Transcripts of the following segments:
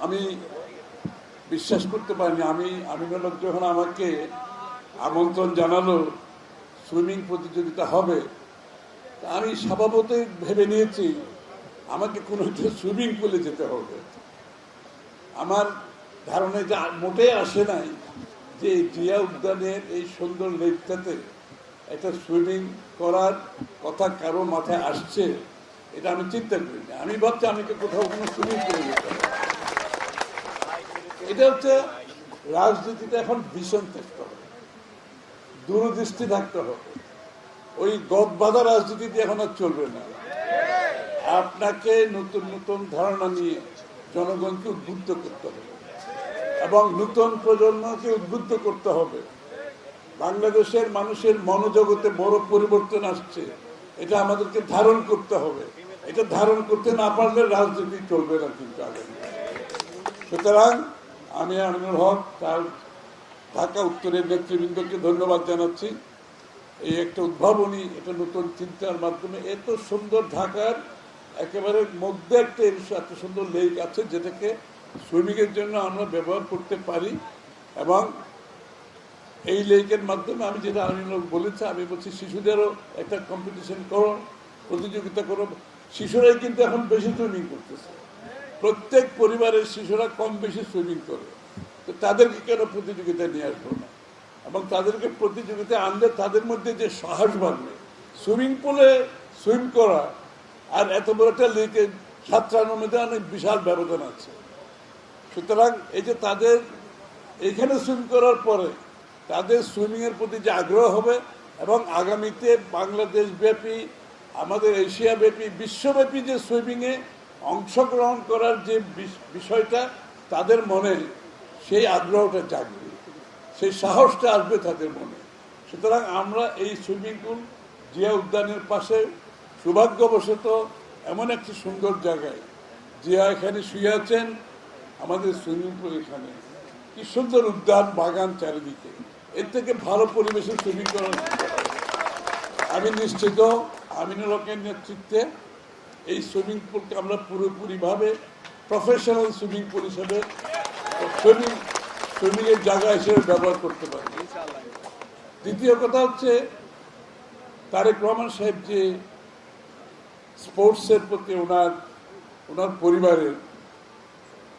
আমি বিশ্বাস করতে পারিনি। আমিনুল হক যখন আমাকে আমন্ত্রণ জানালো সুইমিং প্রতিযোগিতা হবে, আমি স্বভাবতই ভেবে নিয়েছি আমাকে কোনো একটা সুইমিং পুলে যেতে হবে। আমার ধারণায় যে মোটেই আসে নাই যে জিয়া উদ্যানের এই সুন্দর লেকটাতে একটা সুইমিং করার কথা কারো মাথায় আসছে, এটা আমি চিন্তা করিনি। আমি ভাবছি আমাকে কোথাও কোনো সুইমিং পুলে যেতে হবে। এটা হচ্ছে রাজনীতিতে এখন ভীষণ থাকতে হবে, দূরদৃষ্টি থাকতে হবে। ওই গদবাঁধা রাজনীতি এখন আর চলবে না। আপনাকে নতুন নতুন ধারণা নিয়ে জনগণকে উদ্বুদ্ধ করতে হবে এবং নতুন প্রজন্মকে উদ্বুদ্ধ করতে হবে। বাংলাদেশের মানুষের মনোজগতে বড় পরিবর্তন আসছে, এটা আমাদেরকে ধারণ করতে হবে। এটা ধারণ করতে না পারলে রাজনীতি চলবে না কিন্তু আগামী। সুতরাং আমি আমিনুল হক তার ঢাকা উত্তরের নেতৃবৃন্দকে ধন্যবাদ জানাচ্ছি। এই একটা উদ্ভাবনী, এটা নতুন চিন্তার মাধ্যমে এত সুন্দর ঢাকার একেবারে মধ্যে একটা এত সুন্দর লেক আছে যেটাকে সুইমিংয়ের জন্য আমরা ব্যবহার করতে পারি। এবং এই লেকের মাধ্যমে আমি যেটা আমিনুল বলেছে, আমি বলছি শিশুদেরও একটা কম্পিটিশন করো, প্রতিযোগিতা করো। শিশুরাই কিন্তু এখন বেশি সুইমিং করতেছে, প্রত্যেক পরিবারের শিশুরা কম বেশি সুইমিং করে। তো তাদেরকে কেন প্রতিযোগিতায় নিয়ে আসবো না? এবং তাদেরকে প্রতিযোগিতায় আনলে তাদের মধ্যে যে সাহস বাড়বে। সুইমিং পুলে সুইম করা আর এত বড় একটা লেকে সাঁতরানোর মধ্যে অনেক বিশাল ব্যবধান আছে। সুতরাং এই যে তাদের এখানে সুইম করার পরে তাদের সুইমিংয়ের প্রতি যে আগ্রহ হবে এবং আগামীতে বাংলাদেশ ব্যাপী, আমাদের এশিয়া ব্যাপী, বিশ্বব্যাপী যে সুইমিংয়ে অংশগ্রহণ করার যে বিষয়টা তাদের মনে, সেই আগ্রহটা জাগবে, সেই সাহসটা আসবে তাদের মনে। সুতরাং আমরা এই সুইমিং পুল জিয়া উদ্যানের পাশে সৌভাগ্যবশত এমন একটি সুন্দর জায়গায়, জিয়া এখানে শুয়ে আছেন, আমাদের সুইমিং পুল এখানে, কি সুন্দর উদ্যান বাগান চারিদিকে, এর থেকে ভালো পরিবেশে সুইমিং করার। আমি নিশ্চিত আমিনুল হকের নেতৃত্বে এই সুইমিং পুলকে আমরা পুরোপুরিভাবে প্রফেশনাল সুইমিং পুল হিসেবে সুইমিংয়ের জায়গা হিসেবে ব্যবহার করতে পারি। দ্বিতীয় কথা হচ্ছে তারেক রহমান সাহেব যে স্পোর্টসের প্রতি ওনার পরিবারের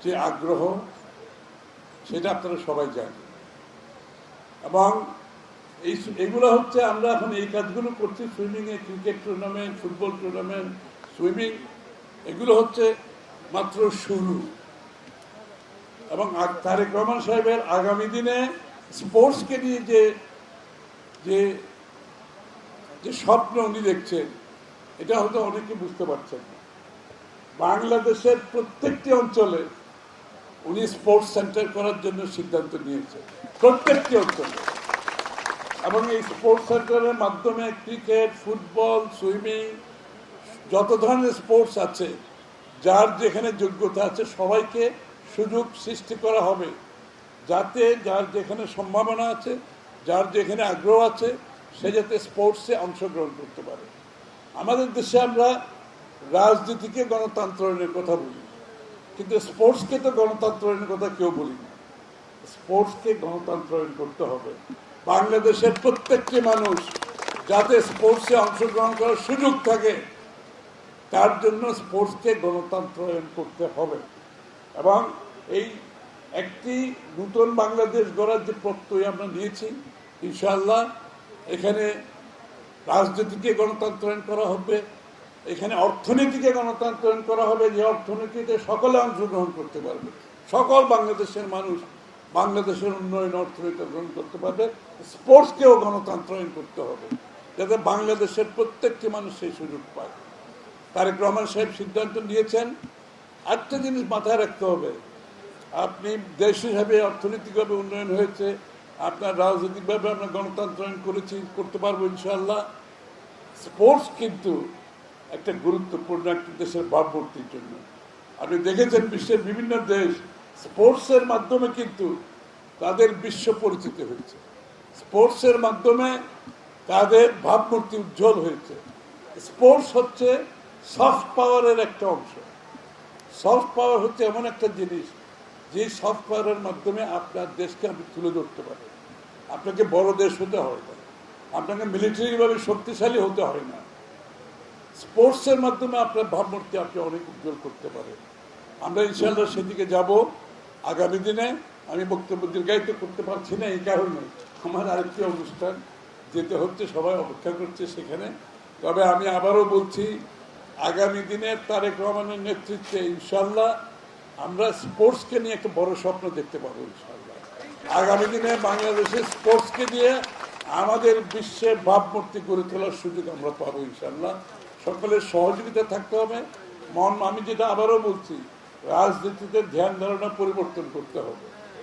যে আগ্রহ, সেটা আপনারা সবাই জানেন। এবং এইগুলো হচ্ছে আমরা এখন এই কাজগুলো করছি সুইমিংয়ে, cricket tournament, football tournament, swimming, এগুলো হচ্ছে মাত্র শুরু। এবং তারেক রহমান সাহেবের আগামী দিনে স্পোর্টসকে নিয়ে যে যে স্বপ্ন উনি দেখছেন, এটা হয়তো অনেকে বুঝতে পারছেন না। বাংলাদেশের প্রত্যেকটি অঞ্চলে উনি স্পোর্টস সেন্টার করার জন্য সিদ্ধান্ত নিয়েছেন, প্রত্যেকটি অঞ্চলে। এবং এই স্পোর্টস সেন্টারের মাধ্যমে ক্রিকেট, ফুটবল, সুইমিং, যত ধরনের স্পোর্টস আছে, যার যেখানে যোগ্যতা আছে সবাইকে সুযোগ সৃষ্টি করা হবে, যাতে যার যেখানে সম্ভাবনা আছে, যার যেখানে আগ্রহ আছে, সে যাতে স্পোর্টসে অংশগ্রহণ করতে পারে। আমাদের দেশে আমরা রাজনীতিকে গণতন্ত্রের কথা বলি, কিন্তু স্পোর্টসকে তো গণতন্ত্রের কথা কেউ বলি না। স্পোর্টসকে গণতন্ত্রায়ন করতে হবে। বাংলাদেশের প্রত্যেকটি মানুষ যাতে স্পোর্টসে অংশগ্রহণ করার সুযোগ থাকে, তার জন্য স্পোর্টসকে গণতন্ত্রায়ন করতে হবে। এবং এই একটি নতুন বাংলাদেশ গড়ার যে প্রত্যয় আমরা নিয়েছি, ইনশাআল্লাহ এখানে রাজনীতিকে গণতন্ত্রায়ন করা হবে, এখানে অর্থনীতিকে গণতন্ত্রায়ন করা হবে, যে অর্থনীতিতে সকলে অংশগ্রহণ করতে পারবে, সকল বাংলাদেশের মানুষ বাংলাদেশের উন্নয়ন অর্থনীতি গ্রহণ করতে পারবে। স্পোর্টসকেও গণতন্ত্রায়ন করতে হবে যাতে বাংলাদেশের প্রত্যেকটি মানুষ সেই সুযোগ পায়। তারেক রহমান সাহেব সিদ্ধান্ত নিয়েছেন। একটা জিনিস মাথায় রাখতে হবে, আপনি দেশ হিসাবে অর্থনৈতিকভাবে উন্নয়ন হয়েছে, আপনার রাজনৈতিকভাবে আমরা গণতন্ত্রায়ন করতে পারবো ইনশাআল্লাহ। স্পোর্টস কিন্তু একটা গুরুত্বপূর্ণ একটা দেশের ভাবমূর্তির জন্য। আপনি দেখেছেন বিশ্বের বিভিন্ন দেশ স্পোর্টসের মাধ্যমে কিন্তু তাদের বিশ্ব পরিচিতি হয়েছে, স্পোর্টসের মাধ্যমে তাদের ভাবমূর্তি উজ্জ্বল হয়েছে। স্পোর্টস হচ্ছে সফট পাওয়ারের একটা অংশ। সফট পাওয়ার হচ্ছে এমন একটা জিনিস যে সফট পাওয়ারের মাধ্যমে আপনার দেশকে আপনি তুলে ধরতে পারেন। আপনাকে বড় দেশ হতে হয় না, আপনাকে মিলিটারিভাবে শক্তিশালী হতে হয় না, স্পোর্টসের মাধ্যমে আপনার ভাবমূর্তি আপনি অনেক উজ্জ্বল করতে পারেন। আমরা ইনশাআল্লাহ সেদিকে যাব আগামী দিনে। আমি বক্তব্য দীর্ঘায়িত করতে পারছি না এই কারণে আমার আরেকটি অনুষ্ঠান যেতে হচ্ছে, সবাই অপেক্ষা করছে সেখানে। তবে আমি আবারও বলছি, আগামী দিনে তারেক রহমানের নেতৃত্বে ইনশাআল্লাহ আমরা স্পোর্টসকে নিয়ে একটা বড় স্বপ্ন দেখতে পাবো ইনশাআল্লাহ। আগামী দিনে বাংলাদেশের স্পোর্টসকে দিয়ে আমাদের বিশ্বের ভাবমূর্তি গড়ে তোলার সুযোগ আমরা পাবো ইনশাআল্লাহ। সকলের সহযোগিতা থাকতে হবে। আমি যেটা আবারও বলছি, রাজনীতিতে ধ্যান ধারণা পরিবর্তন করতে হবে।